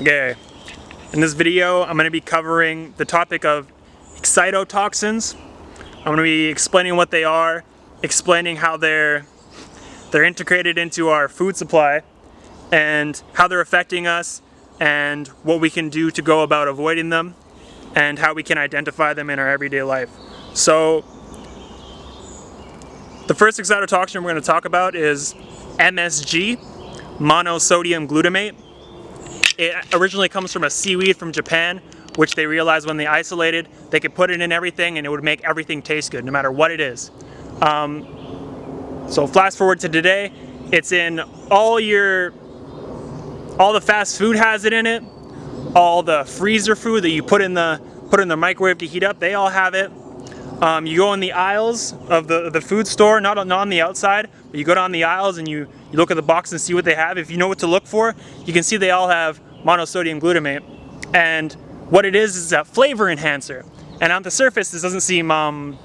Okay, in this video I'm going to be covering the topic of excitotoxins. I'm going to be explaining what they are, explaining how they're integrated into our food supply and how they're affecting us and what we can do to go about avoiding them and how we can identify them in our everyday life. So the first excitotoxin we're going to talk about is MSG, Monosodium Glutamate. It originally comes from a seaweed from Japan, which they realized when they isolated, they could put it in everything and it would make everything taste good, no matter what it is. So fast forward to today, it's in all the fast food has it in it, all the freezer food that you put in the microwave to heat up, they all have it. You go in the aisles of the food store, not on the outside, but you go down the aisles and you look at the box and see what they have. If you know what to look for, you can see they all have monosodium glutamate. And what it is a flavor enhancer. And on the surface, this doesn't seem harmful,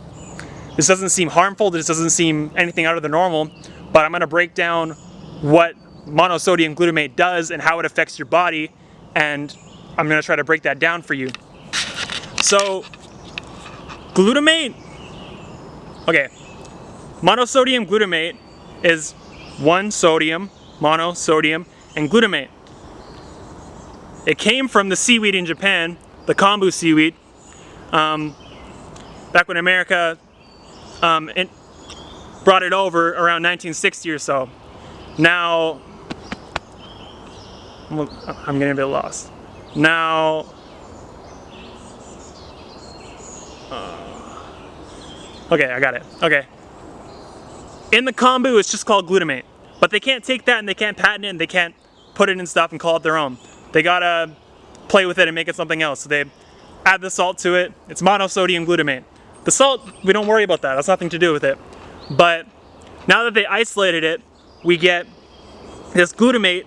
this doesn't seem anything out of the normal, but I'm going to break down what monosodium glutamate does and how it affects your body, and I'm going to try to break that down for you. So, glutamate, okay, monosodium glutamate is one sodium, monosodium, and glutamate. It came from the seaweed in Japan, the kombu seaweed, back when America brought it over around 1960 or so. Now, I'm getting a bit lost. Now, okay, I got it. Okay. In the kombu, it's just called glutamate. But they can't take that and they can't patent it and they can't put it in stuff and call it their own. They gotta play with it and make it something else. So they add the salt to it. It's monosodium glutamate. The salt, we don't worry about that. That's nothing to do with it. But now that they isolated it, we get this glutamate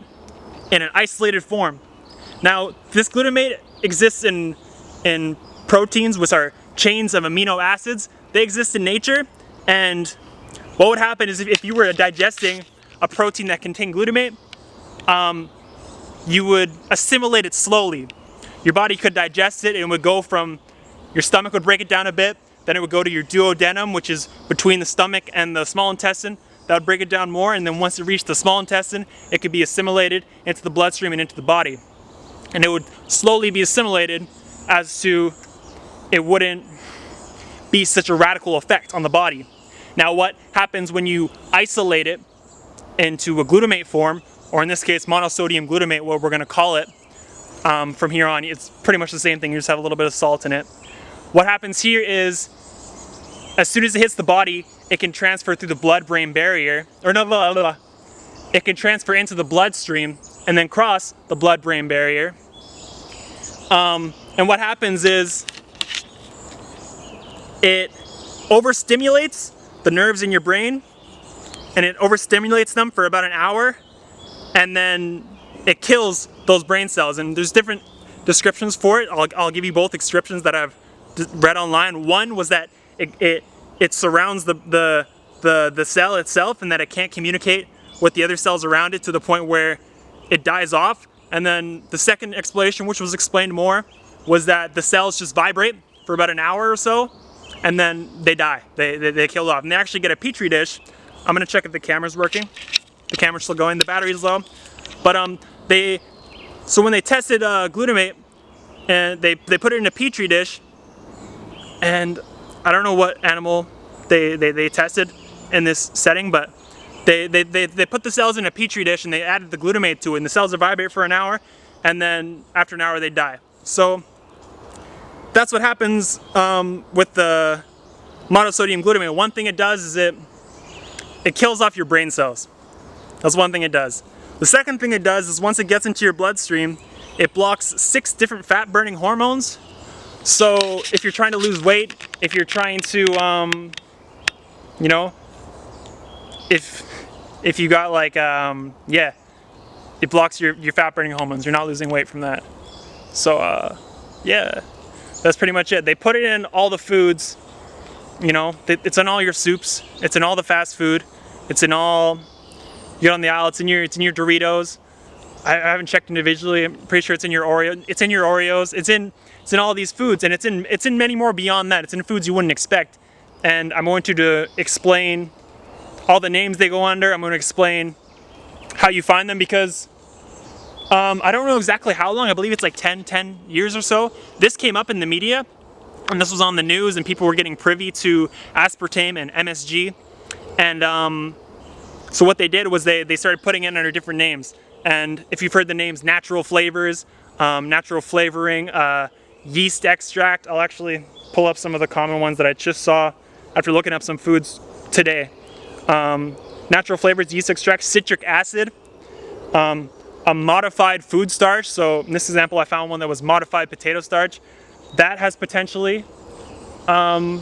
in an isolated form. Now, this glutamate exists in proteins, which are chains of amino acids. They exist in nature, and what would happen is if you were digesting a protein that contained glutamate, you would assimilate it slowly. Your body could digest it and it would go from, your stomach would break it down a bit, then it would go to your duodenum, which is between the stomach and the small intestine. That would break it down more, and then once it reached the small intestine, it could be assimilated into the bloodstream and into the body. And it would slowly be assimilated as to it wouldn't be such a radical effect on the body. Now what happens when you isolate it into a glutamate form, or in this case monosodium glutamate, what we're going to call it from here on, it's pretty much the same thing, you just have a little bit of salt in it. What happens here is, as soon as it hits the body, it can transfer through the blood-brain barrier, it can transfer into the bloodstream and then cross the blood-brain barrier. And what happens is, it overstimulates the nerves in your brain, and it overstimulates them for about an hour, and then it kills those brain cells. And there's different descriptions for it. I'll give you both descriptions that I've read online. One was that it surrounds the cell itself, and that it can't communicate with the other cells around it to the point where it dies off. And then the second explanation, which was explained more, was that the cells just vibrate for about an hour or so, and then they die. They kill off. And they actually get a petri dish. I'm gonna check if the camera's working. The camera's still going. The battery's low. But so when they tested glutamate, and they put it in a petri dish, and I don't know what animal they tested in this setting, but they put the cells in a petri dish and they added the glutamate to it, and the cells vibrate for an hour, and then after an hour they die. So that's what happens with the monosodium glutamate. One thing it does is it kills off your brain cells. That's one thing it does. The second thing it does is once it gets into your bloodstream, it blocks 6 different fat-burning hormones. So if you're trying to lose weight, if you're trying to, you know, if you got like, yeah, it blocks your fat-burning hormones. You're not losing weight from that. So, yeah, that's pretty much it. They put it in all the foods, you know, it's in all your soups, it's in all the fast food, it's in all, you get on the aisle, it's in your Doritos. I haven't checked individually. I'm pretty sure it's in your Oreo. It's in your Oreos. It's in all these foods, and it's in many more beyond that. It's in foods you wouldn't expect. And I'm going to explain all the names they go under. I'm going to explain how you find them, because I don't know exactly how long. I believe it's like 10 years or so. This came up in the media, and this was on the news, and people were getting privy to aspartame and MSG. And so what they did was they started putting it under different names. And if you've heard the names natural flavors, natural flavoring, yeast extract, I'll actually pull up some of the common ones that I just saw after looking up some foods today. Natural flavors, yeast extract, citric acid, a modified food starch. So in this example, I found one that was modified potato starch. That has potentially monosodium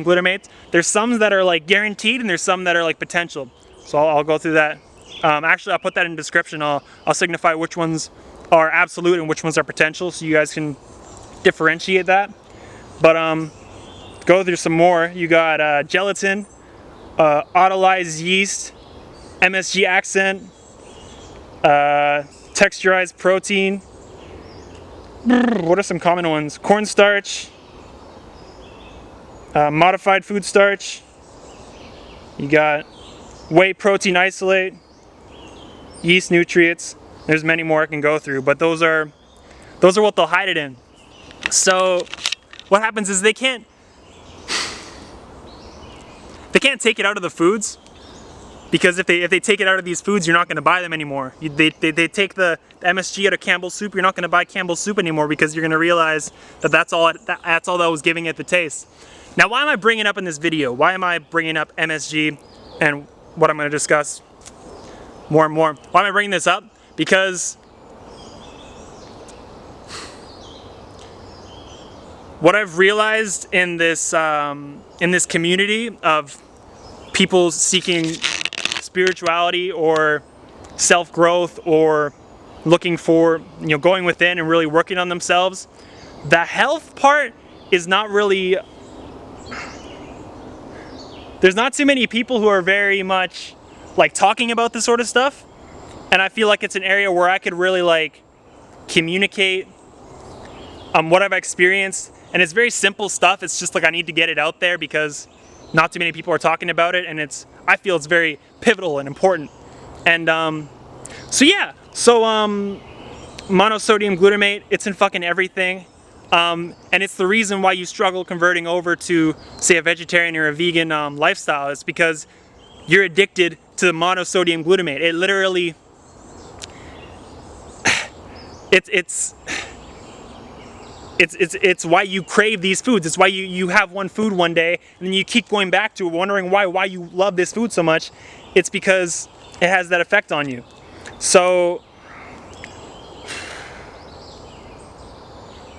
glutamate. There's some that are like guaranteed, and there's some that are like potential. So I'll go through that. Actually, I'll put that in the description. I'll signify which ones are absolute and which ones are potential, so you guys can differentiate that. But go through some more. You got gelatin, Autolyzed Yeast, MSG Accent, texturized protein. What are some common ones? Cornstarch, modified food starch. You got whey protein isolate, yeast nutrients. There's many more I can go through, but those are what they'll hide it in. So what happens is they can't take it out of the foods, because if they take it out of these foods, you're not going to buy them anymore. They take the MSG out of Campbell's soup. You're not going to buy Campbell's soup anymore, because you're going to realize that that's all that was giving it the taste. Now, why am I bringing up in this video? Why am I bringing up MSG and what I'm going to discuss more and more? Why am I bringing this up? Because what I've realized in this community of people seeking spirituality or self-growth, or looking for, going within and really working on themselves, the health part is not really, there's not too many people who are very much like talking about this sort of stuff, and I feel like it's an area where I could really like communicate what I've experienced. And it's very simple stuff. It's just like I need to get it out there because not too many people are talking about it, and I feel it's very pivotal and important. And so yeah, monosodium glutamate, it's in fucking everything. And it's the reason why you struggle converting over to, say, a vegetarian or a vegan lifestyle. It's because you're addicted to the monosodium glutamate. It literally, it's why you crave these foods. It's why you have one food one day and then you keep going back to it, wondering why you love this food so much. It's because it has that effect on you. So,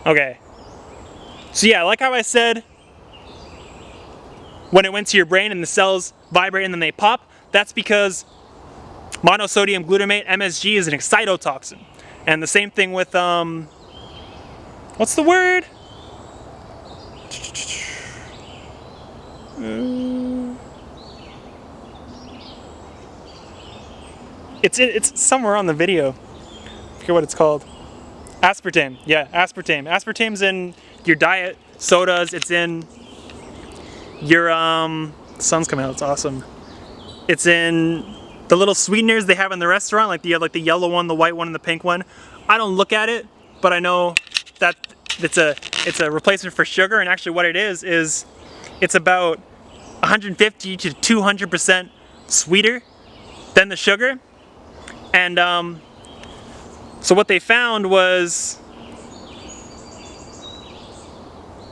okay. So yeah, like how I said, when it went to your brain and the cells vibrate and then they pop, that's because monosodium glutamate, MSG, is an excitotoxin. And the same thing with, what's the word? It's somewhere on the video. I forget what it's called. Aspartame. Yeah, aspartame. Aspartame's in your diet sodas. It's in your the sun's coming out. It's awesome. It's in the little sweeteners they have in the restaurant, like the yellow one, the white one, and the pink one. I don't look at it, but I know that it's a replacement for sugar. And actually, what it is it's about 150 to 200% sweeter than the sugar. And so what they found was,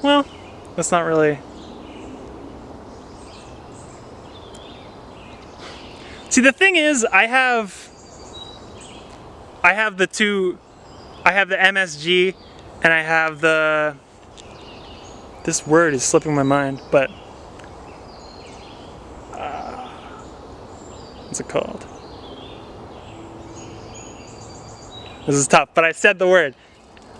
well, that's not really. See, the thing is, I have the two. I have the MSG, and I have the. This word is slipping my mind, but what's it called? This is tough, but I said the word.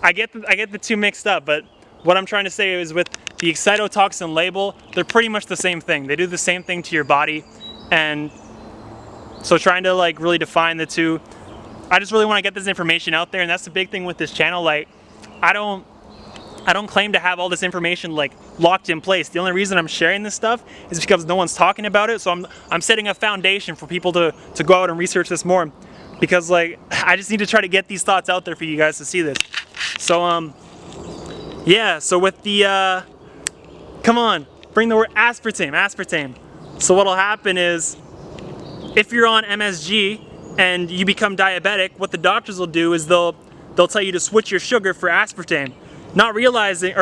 I get the two mixed up, but what I'm trying to say is with the excitotoxin label, they're pretty much the same thing. They do the same thing to your body, and so trying to like really define the two. I just really want to get this information out there, and that's the big thing with this channel. Like, I don't claim to have all this information like locked in place. The only reason I'm sharing this stuff is because no one's talking about it. So I'm setting a foundation for people to go out and research this more, because like I just need to try to get these thoughts out there for you guys to see this. So yeah, so with the come on, bring the word aspartame. So what'll happen is, if you're on MSG and you become diabetic, what the doctors will do is they'll tell you to switch your sugar for aspartame. Not realizing,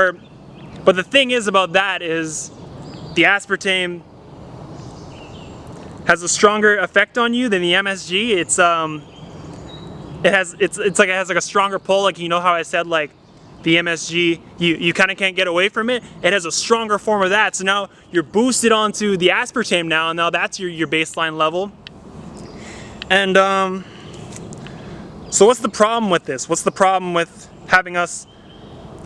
but the thing is about that is the aspartame has a stronger effect on you than the MSG. It has like a stronger pull. Like, you know how I said like the MSG, you kind of can't get away from it. It has a stronger form of that. So now you're boosted onto the aspartame now, and now that's your baseline level. And so what's the problem with this? What's the problem with having us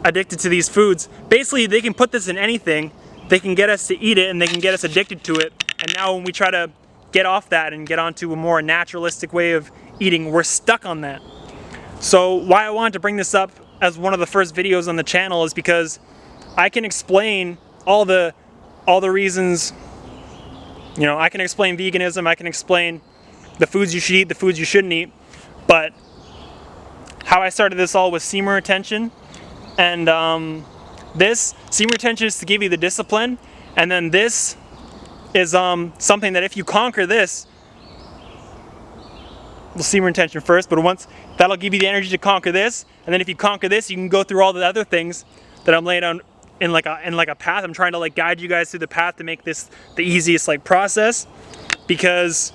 addicted to these foods? Basically, they can put this in anything. They can get us to eat it, and they can get us addicted to it. And now when we try to get off that and get onto a more naturalistic way of eating, we're stuck on that. So why I wanted to bring this up as one of the first videos on the channel is because I can explain all the reasons. You know, I can explain veganism, I can explain the foods you should eat, the foods you shouldn't eat, but how I started this all was semen retention. And this semen retention is to give you the discipline, and then this is something that if you conquer this, well, semen retention first, but once that'll give you the energy to conquer this, and then if you conquer this, you can go through all the other things that I'm laying out in like a path. I'm trying to like guide you guys through the path to make this the easiest like process, because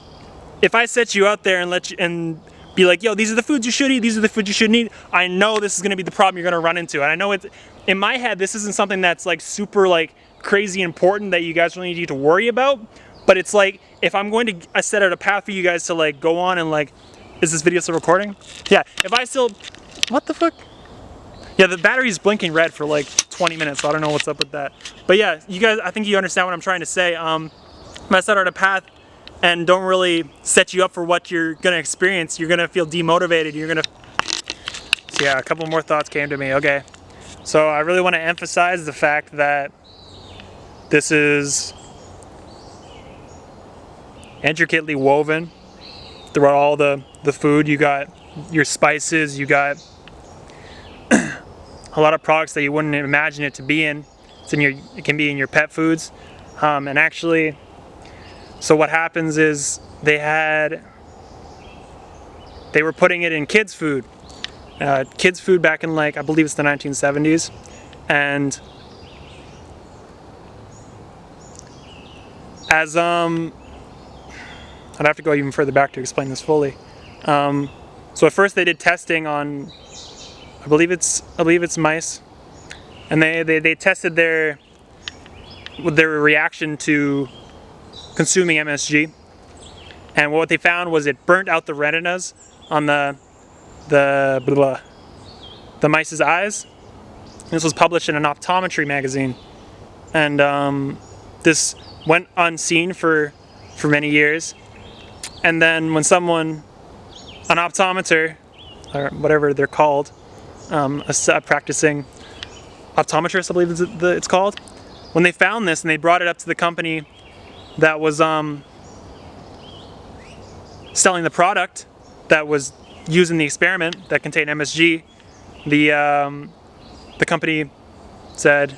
if I set you out there and let you and be like, yo, these are the foods you should eat, these are the foods you shouldn't eat, I know this is going to be the problem you're going to run into. And I know it's, in my head, this isn't something that's like super like crazy important that you guys really need to worry about. But it's like, if I'm going to set out a path for you guys to like go on and like, is this video still recording? Yeah, if I still, what the fuck? Yeah, the battery's blinking red for like 20 minutes, so I don't know what's up with that. But yeah, you guys, I think you understand what I'm trying to say. If I set out a path and don't really set you up for what you're gonna experience, you're gonna feel demotivated, so yeah, a couple more thoughts came to me. Okay, so I really want to emphasize the fact that this is intricately woven throughout all the food. You got your spices, you got a lot of products that you wouldn't imagine it to be in. It can be in your pet foods, and actually, so what happens is they were putting it in kids' food. Kids' food back in like, I believe it's the 1970s. And as, I'd have to go even further back to explain this fully. So at first they did testing on, I believe it's mice. And they tested their reaction to consuming MSG, and what they found was it burnt out the retinas on the mice's eyes. This was published in an optometry magazine, and this went unseen for many years. And then when an optometer, or whatever they're called, a practicing optometrist, I believe it's called, when they found this and they brought it up to the company that was selling the product that was used in the experiment that contained MSG, the company said,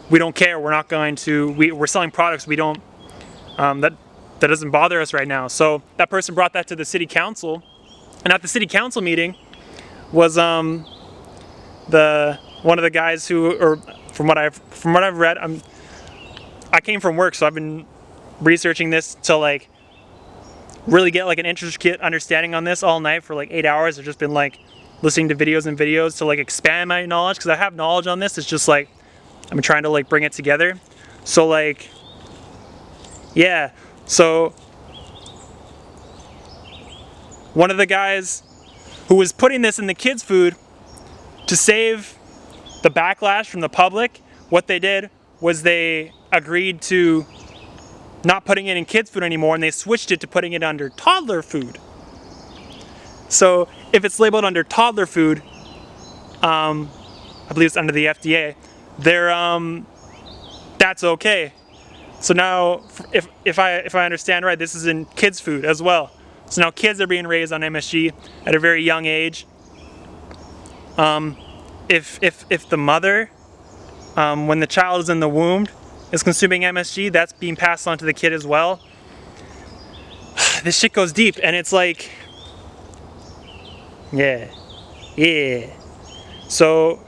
we don't care, we're not going to, we're selling products, we don't, that doesn't bother us right now. So that person brought that to the city council, and at the city council meeting was one of the guys who, or from what I've read, I came from work, so I've been researching this to like really get like an intricate understanding on this all night for like 8 hours. I've just been like listening to videos to like expand my knowledge, because I have knowledge on this. It's just like I'm trying to like bring it together. So like, yeah, so one of the guys who was putting this in the kids' food to save the backlash from the public, what they did was they agreed to not putting it in kids' food anymore, and they switched it to putting it under toddler food. So if it's labeled under toddler food, I believe it's under the FDA, that's okay. So now, if I understand right, this is in kids' food as well. So now kids are being raised on MSG at a very young age. If the mother, when the child is in the womb, is consuming MSG, that's being passed on to the kid as well. This shit goes deep, and it's like, yeah. So,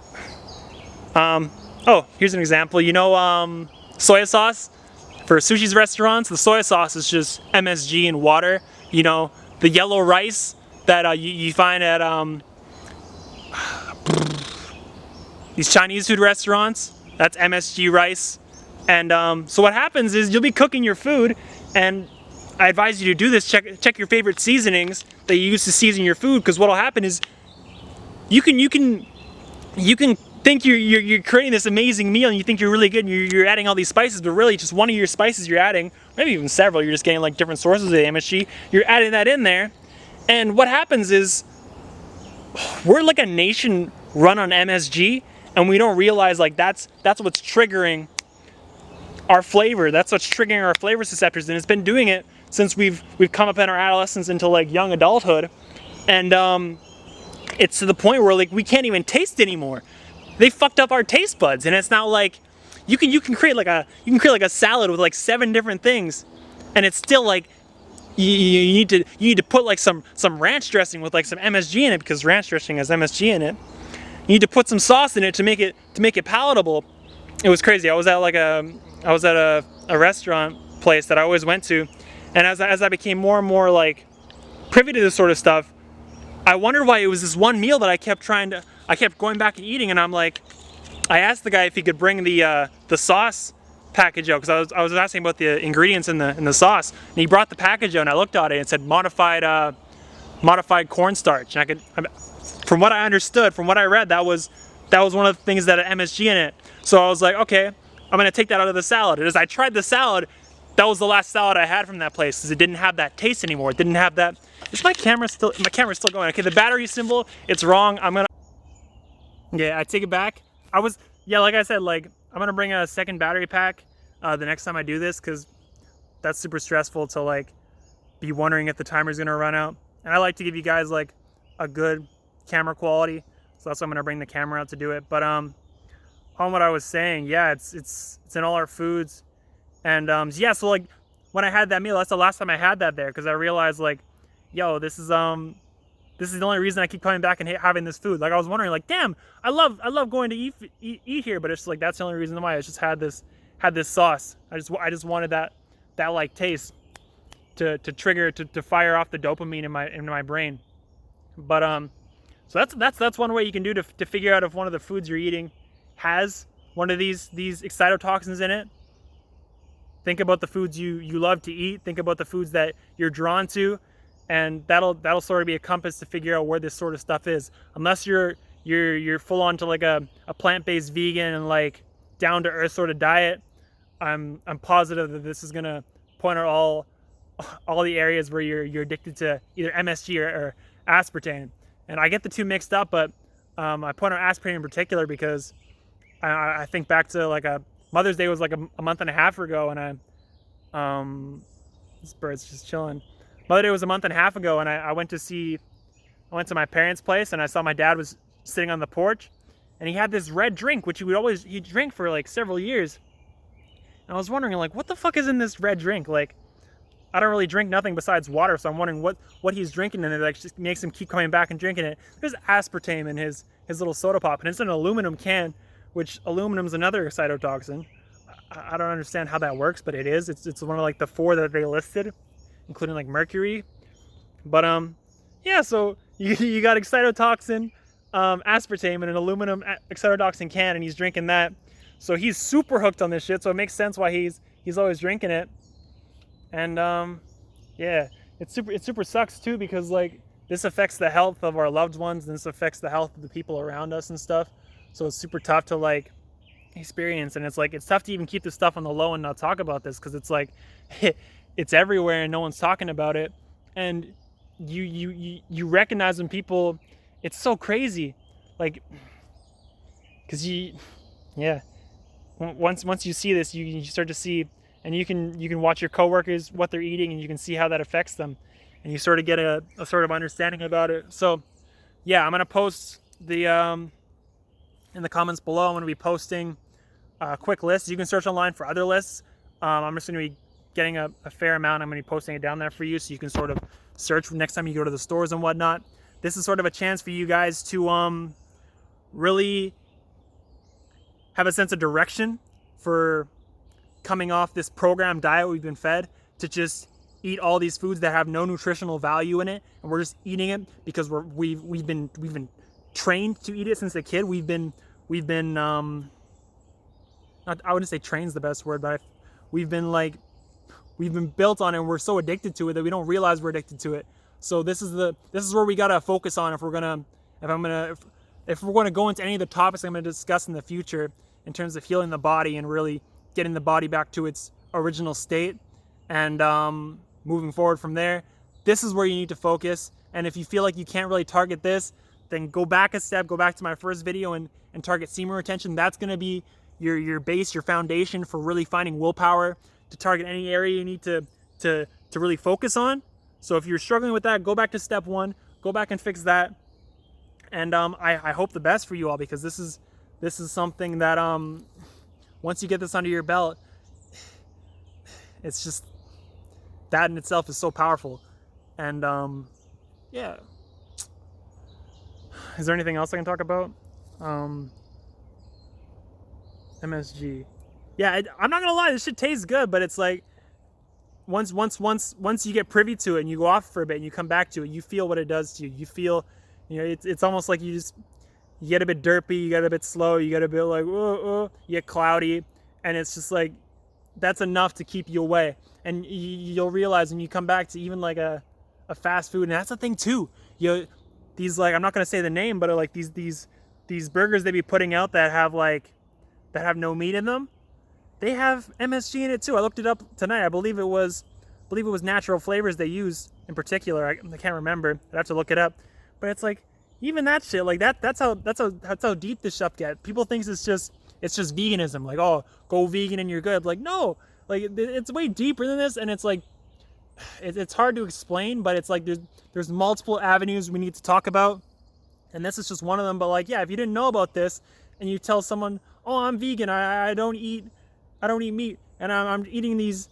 oh, here's an example. You know, soy sauce for sushi's restaurants. The soy sauce is just MSG and water. You know, the yellow rice that you find at these Chinese food restaurants. That's MSG rice. And so what happens is you'll be cooking your food, and I advise you to do this. Check your favorite seasonings that you use to season your food, because what'll happen is you can think you're creating this amazing meal, and you think you're really good, and you're adding all these spices, but really just one of your spices you're adding, maybe even several, you're just getting like different sources of MSG, you're adding that in there, and what happens is we're like a nation run on MSG, and we don't realize like that's what's triggering our flavor. That's what's triggering our flavor receptors, and it's been doing it since we've come up in our adolescence into like young adulthood, and it's to the point where like we can't even taste anymore. They fucked up our taste buds, and it's now like you can create like a salad with like 7 different things, and it's still like you need to put like some ranch dressing with like some MSG in it, because ranch dressing has MSG in it. You need to put some sauce in it to make it palatable. It was crazy. I was at a restaurant place that I always went to, and as I became more and more like privy to this sort of stuff, I wondered why it was this one meal that I kept going back and eating, and I'm like, I asked the guy if he could bring the sauce package out, because I was asking about the ingredients in the sauce, and he brought the package out, and I looked at it and it said modified cornstarch, and from what I understood, from what I read, that was one of the things that had MSG in it. So I was like, okay, I'm gonna take that out of the salad. And as I tried the salad, that was the last salad I had from that place, because it didn't have that taste anymore. It didn't have that. Is my camera's still going? Okay, the battery symbol, it's wrong. Yeah, I take it back. Like I said, like I'm gonna bring a second battery pack the next time I do this, because that's super stressful to like be wondering if the timer's gonna run out. And I like to give you guys like a good camera quality, so that's why I'm gonna bring the camera out to do it. But on what I was saying, yeah, it's in all our foods, and yeah, so like when I had that meal, that's the last time I had that there, because I realized like, yo, this is the only reason I keep coming back and having this food. Like I was wondering, like, damn, I love going to eat here, but it's like that's the only reason why. I just had this sauce. I just wanted that like taste to trigger to fire off the dopamine in my brain. But so that's one way you can do to figure out if one of the foods you're eating has one of these excitotoxins in it. Think about the foods you love to eat. Think about the foods that you're drawn to, and that'll sort of be a compass to figure out where this sort of stuff is. Unless you're full on to like a plant-based vegan and like down to earth sort of diet, I'm positive that this is gonna point out all the areas where you're addicted to either MSG or aspartame. And I get the two mixed up, but I point out aspartame in particular because I think back to like a Mother's Day was like a month and a half ago, and this bird's just chilling. Mother's Day was a month and a half ago, and I went to my parents' place, and I saw my dad was sitting on the porch, and he had this red drink, which he drank for like several years. And I was wondering, like, what the fuck is in this red drink? Like, I don't really drink nothing besides water, so I'm wondering what he's drinking, and it like just makes him keep coming back and drinking it. There's aspartame in his little soda pop, and it's an aluminum can, which aluminum's another excitotoxin. I don't understand how that works, but it is. It's one of like the 4 that they listed, including like mercury. But yeah, so you got excitotoxin, aspartame in an aluminum excitotoxin can, and he's drinking that. So he's super hooked on this shit, so it makes sense why he's always drinking it. And yeah, it super sucks too, because like this affects the health of our loved ones, and this affects the health of the people around us and stuff. So it's super tough to like experience, and it's tough to even keep this stuff on the low and not talk about this, because it's like it's everywhere and no one's talking about it. And you recognize when people, it's so crazy, like, because yeah, once you see this, you start to see, and you can watch your coworkers what they're eating, and you can see how that affects them, and you sort of get a sort of understanding about it. So yeah, I'm gonna post the in the comments below. I'm gonna be posting a quick list. You can search online for other lists. I'm just gonna be getting a fair amount. I'm gonna be posting it down there for you, so you can sort of search next time you go to the stores and whatnot. This is sort of a chance for you guys to really have a sense of direction for coming off this program diet we've been fed, to just eat all these foods that have no nutritional value in it, and we're just eating it because we've been trained to eat it since a kid. We've been not, I wouldn't say train's the best word, but we've been built on it, and we're so addicted to it that we don't realize we're addicted to it. So this is where we gotta focus on if we're gonna go into any of the topics I'm gonna discuss in the future in terms of healing the body and really getting the body back to its original state, and moving forward from there. This is where you need to focus. And if you feel like you can't really target this, then go back a step, go back to my first video and target semen retention. That's gonna be your base, your foundation for really finding willpower to target any area you need to really focus on. So if you're struggling with that, go back to step one, go back and fix that. And I hope the best for you all, because this is something that once you get this under your belt, it's just, that in itself is so powerful. And yeah. Is there anything else I can talk about? MSG. Yeah, I'm not gonna lie, this shit tastes good, but it's like once you get privy to it and you go off for a bit and you come back to it, you feel what it does to you. You feel, it's almost like you get a bit derpy, you get a bit slow, you get a bit like, you get cloudy, and it's just like, that's enough to keep you away. And you'll realize when you come back to even like a fast food, and that's the thing too. These, like, I'm not gonna say the name, but like these burgers they be putting out that have no meat in them, they have MSG in it too. I looked it up tonight. I believe it was natural flavors they use in particular. I can't remember. I'd have to look it up. But it's like, even that shit, like that's how deep this stuff gets. People think it's just veganism. Like, oh, go vegan and you're good. Like, no, like it's way deeper than this, and it's like it's hard to explain, but it's like there's multiple avenues we need to talk about, and this is just one of them. But like, yeah, if you didn't know about this and you tell someone, oh, I'm vegan, I don't eat meat, and I'm eating these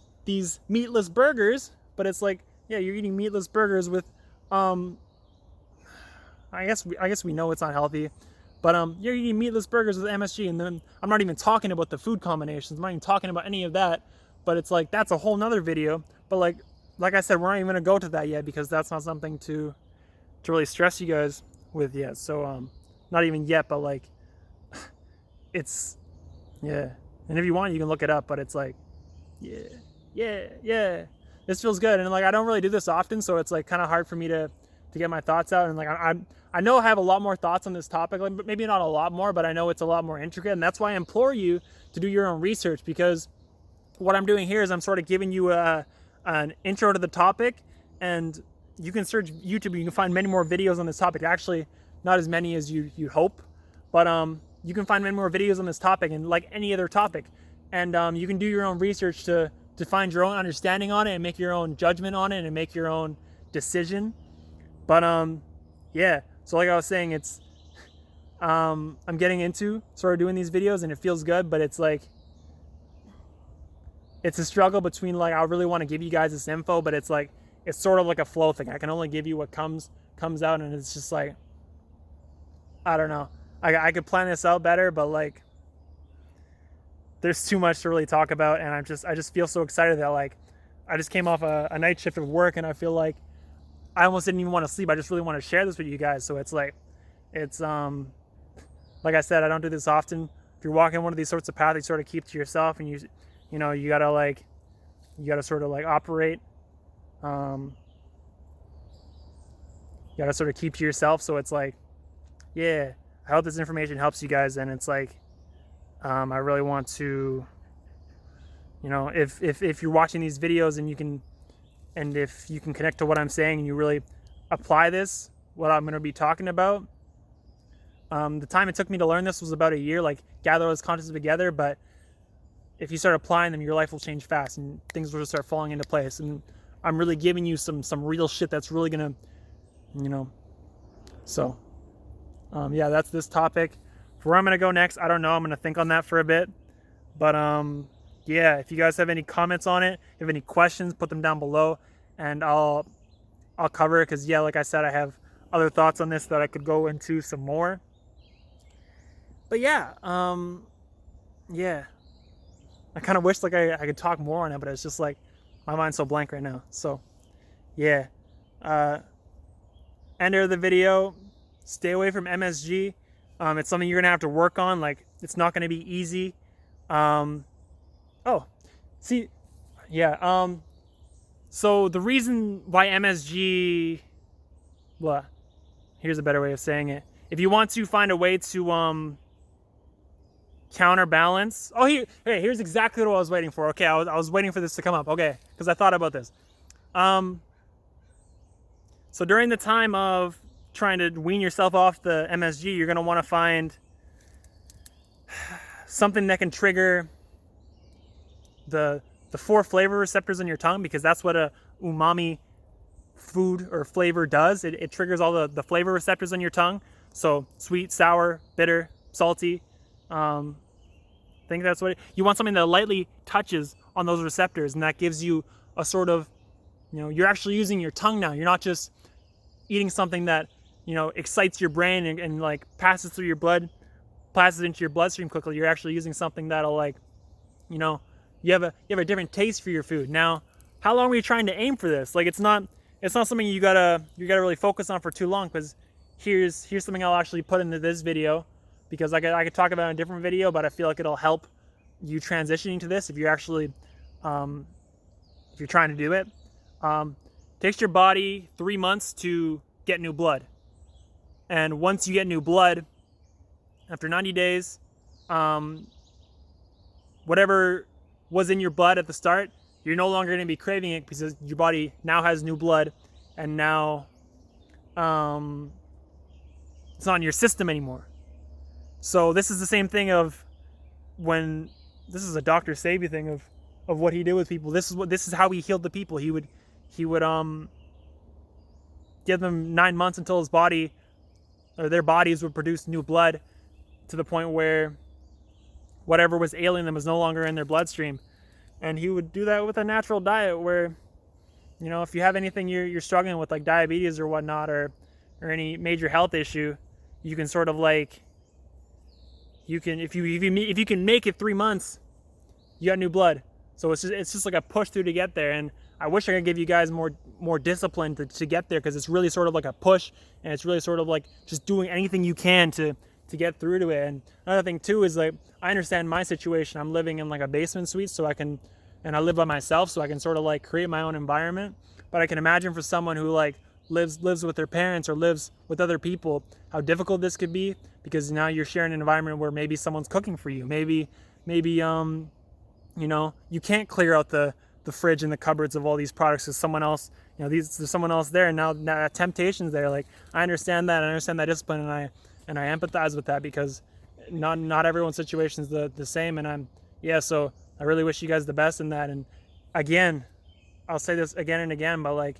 meatless burgers, but it's like, yeah, you're eating meatless burgers with I guess we know it's not healthy, but you're eating meatless burgers with MSG, and then I'm not even talking about the food combinations. I'm not even talking about any of that. But it's like, that's a whole nother video. But like I said, we're not even gonna go to that yet, because that's not something to really stress you guys with yet. So not even yet, but like it's, yeah. And if you want, you can look it up, but it's like, yeah, this feels good. And like, I don't really do this often, so it's like kind of hard for me to get my thoughts out. And like, I know I have a lot more thoughts on this topic, like maybe not a lot more, but I know it's a lot more intricate. And that's why I implore you to do your own research, because what I'm doing here is I'm sort of giving you an intro to the topic, and you can search YouTube, you can find many more videos on this topic. Actually, not as many as you hope, but you can find many more videos on this topic, and like any other topic, and you can do your own research to find your own understanding on it and make your own judgment on it and make your own decision. But yeah, so like I was saying, it's I'm getting into sort of doing these videos, and it feels good, but it's like, it's a struggle between like, I really want to give you guys this info, but it's like, it's sort of like a flow thing. I can only give you what comes out, and it's just like, I don't know. I could plan this out better, but like, there's too much to really talk about, and I just feel so excited that like, I just came off a night shift of work, and I feel like I almost didn't even want to sleep. I just really want to share this with you guys. So it's like, it's like I said, I don't do this often. If you're walking one of these sorts of paths, you sort of keep to yourself, and you gotta sort of like operate. You gotta sort of keep to yourself. So it's like, yeah, I hope this information helps you guys. And it's like, I really want to, if you're watching these videos and if you can connect to what I'm saying, and you really apply this, what I'm going to be talking about. The time it took me to learn this was about a year, like gather all those concepts together, but if you start applying them, your life will change fast and things will just start falling into place. And I'm really giving you some real shit that's really gonna, you know, so yeah, that's this topic. For where I'm gonna go next, I don't know. I'm gonna think on that for a bit, but yeah, if you guys have any comments on it, if you have any questions, put them down below, and I'll cover it, because yeah, like I said, I have other thoughts on this that I could go into some more. But yeah, yeah, I kind of wish like I could talk more on it, but it's just like my mind's so blank right now. So yeah, end of the video. Stay away from MSG. It's something you're gonna have to work on. Like, it's not gonna be easy. Oh, see, yeah. So the reason why MSG, well, here's a better way of saying it. If you want to find a way to counterbalance. Oh, here's exactly what I was waiting for. Okay, I was waiting for this to come up. Okay, because I thought about this. So during the time of trying to wean yourself off the MSG, you're gonna want to find something that can trigger the 4 flavor receptors on your tongue, because that's what a umami food or flavor does. It triggers all the flavor receptors on your tongue. So sweet, sour, bitter, salty. I think that's what you want, something that lightly touches on those receptors, and that gives you a sort of, you're actually using your tongue now. You're not just eating something that, excites your brain and like passes through your blood, passes into your bloodstream quickly. You're actually using something that'll, like, you have a different taste for your food. Now, how long are you trying to aim for this? Like, it's not something you gotta really focus on for too long, because here's something I'll actually put into this video, because I could talk about it in a different video, but I feel like it'll help you transitioning to this if you're actually if you're trying to do it. Takes your body 3 months to get new blood, and once you get new blood, after 90 days, whatever was in your blood at the start, you're no longer going to be craving it, because your body now has new blood, and now it's not in your system anymore. So this is the same thing of when, this is a Dr. Savy thing of what he did with people. This is how he healed the people. He would give them 9 months until his body, or their bodies, would produce new blood, to the point where whatever was ailing them was no longer in their bloodstream. And he would do that with a natural diet, where, if you have anything you're struggling with, like diabetes or whatnot, or any major health issue, you can sort of like, if you can make it 3 months, you got new blood. So it's just like a push through to get there. And I wish I could give you guys more discipline to get there, because it's really sort of like a push, and it's really sort of like just doing anything you can to get through to it. And another thing too is, like, I understand my situation. I'm living in like a basement suite, and I live by myself, so I can sort of like create my own environment. But I can imagine for someone who like lives with their parents or lives with other people, how difficult this could be, because now you're sharing an environment where maybe someone's cooking for you. Maybe you can't clear out the fridge and the cupboards of all these products, because someone else, there's someone else there, and now that temptation's there. Like, I understand that. I understand that discipline, and I empathize with that, because not everyone's situation is the same. And so I really wish you guys the best in that. And again, I'll say this again and again, but like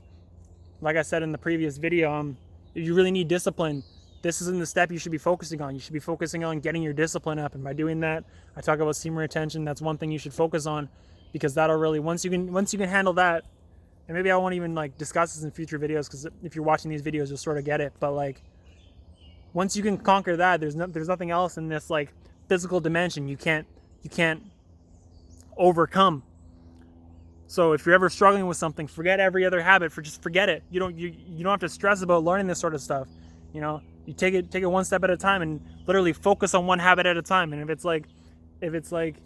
I said in the previous video, if you really need discipline, this isn't the step you should be focusing on. You should be focusing on getting your discipline up. And by doing that, I talk about semen retention. That's one thing you should focus on, because that'll really, once you can handle that, and maybe I won't even like discuss this in future videos, because if you're watching these videos, you'll sort of get it. But like, once you can conquer that, there's nothing else in this like physical dimension you can't overcome. So if you're ever struggling with something, forget every other habit. Just forget it. You don't have to stress about learning this sort of stuff. You take it one step at a time, and literally focus on one habit at a time. And if it's like,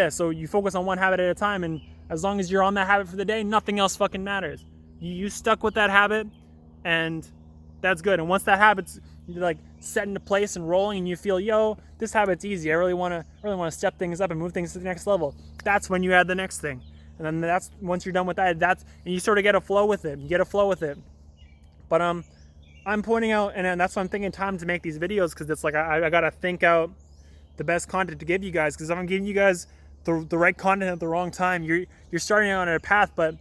so you focus on one habit at a time, and as long as you're on that habit for the day, nothing else fucking matters. You stuck with that habit, and that's good. And once that habit's like set into place and rolling, and you feel, this habit's easy, I really want to step things up and move things to the next level, that's when you add the next thing. And then once you're done with that, and you sort of get a flow with it. You get a flow with it. But I'm pointing out, and that's why I'm thinking time to make these videos, because it's like I gotta think out the best content to give you guys, because if I'm giving you guys the right content at the wrong time, you're starting out on a path, but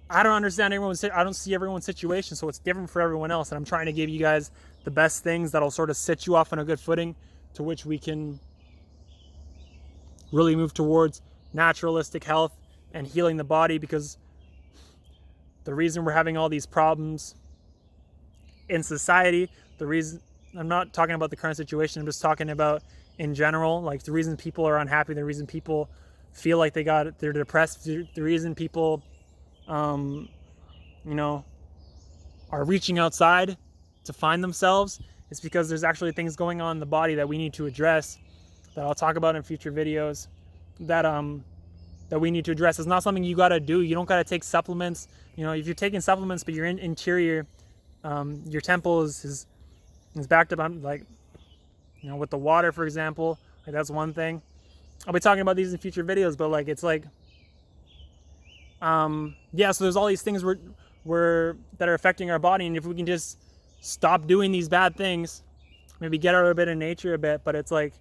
I don't understand I don't see everyone's situation, so it's different for everyone else, and I'm trying to give you guys the best things that'll sort of set you off on a good footing, to which we can really move towards naturalistic health and healing the body. Because the reason we're having all these problems in society, the reason, I'm not talking about the current situation, I'm just talking about in general, like the reason people are unhappy, the reason people feel like they're depressed, the reason people you know, are reaching outside to find themselves, is because there's actually things going on in the body that we need to address, that I'll talk about in future videos, that we need to address. It's not something you gotta do. You don't gotta take supplements. You know, if you're taking supplements but your interior, your temple is backed up, like, you know, with the water, for example, like that's one thing. I'll be talking about these in future videos, but like, it's like, yeah, so there's all these things that are affecting our body, and if we can just stop doing these bad things, maybe get out a bit of nature a bit, but it's like,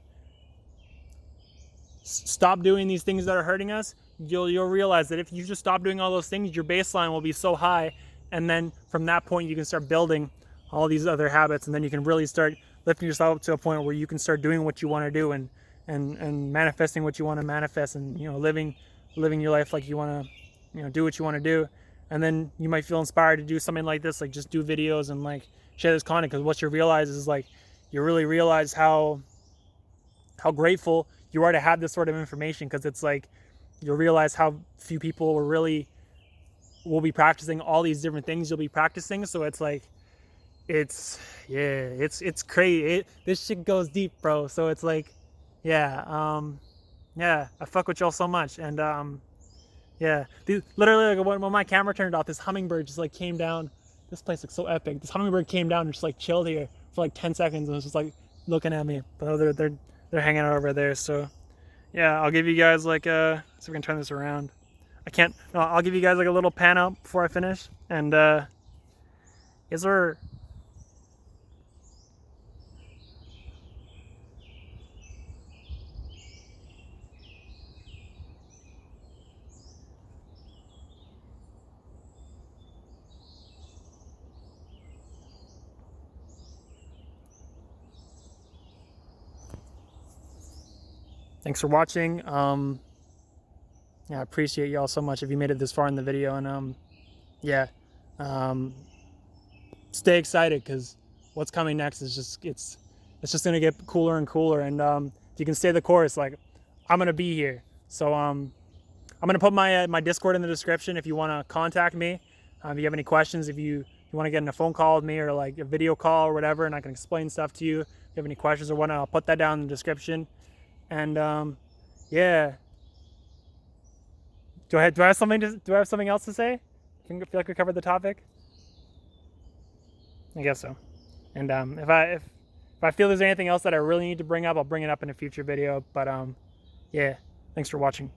stop doing these things that are hurting us, you'll realize that if you just stop doing all those things, your baseline will be so high, and then from that point you can start building all these other habits, and then you can really start lifting yourself up to a point where you can start doing what you want to do, and manifesting what you want to manifest, and, you know, living your life like you want to, you know, do what you want to do. And then you might feel inspired to do something like this, like just do videos and like share this content, because what you realize is, like, you really realize how grateful you are to have this sort of information, because it's like, you'll realize how few people will be practicing all these different things you'll be practicing. So it's like, it's crazy. This shit goes deep, bro. So it's like, yeah, I fuck with y'all so much. And yeah, literally, like, when my camera turned off, this hummingbird just like came down. This place looks so epic. This hummingbird came down and just like chilled here for like 10 seconds and was just like looking at me. But they're hanging out over there. So yeah, I'll give you guys like so we can turn this around. I'll give you guys like a little pan out before I finish. And is there... Thanks for watching. Yeah, I appreciate y'all so much if you made it this far in the video. And yeah, stay excited, because what's coming next is just, it's just gonna get cooler and cooler. And if you can stay the course, like, I'm gonna be here. So I'm gonna put my Discord in the description if you want to contact me. If you have any questions, if you want to get in a phone call with me, or like a video call or whatever, and I can explain stuff to you. If you have any questions or whatnot, I'll put that down in the description. And yeah, do I have something else to say? I feel like we covered the topic. I guess so. And if I feel there's anything else that I really need to bring up, I'll bring it up in a future video. But yeah, thanks for watching.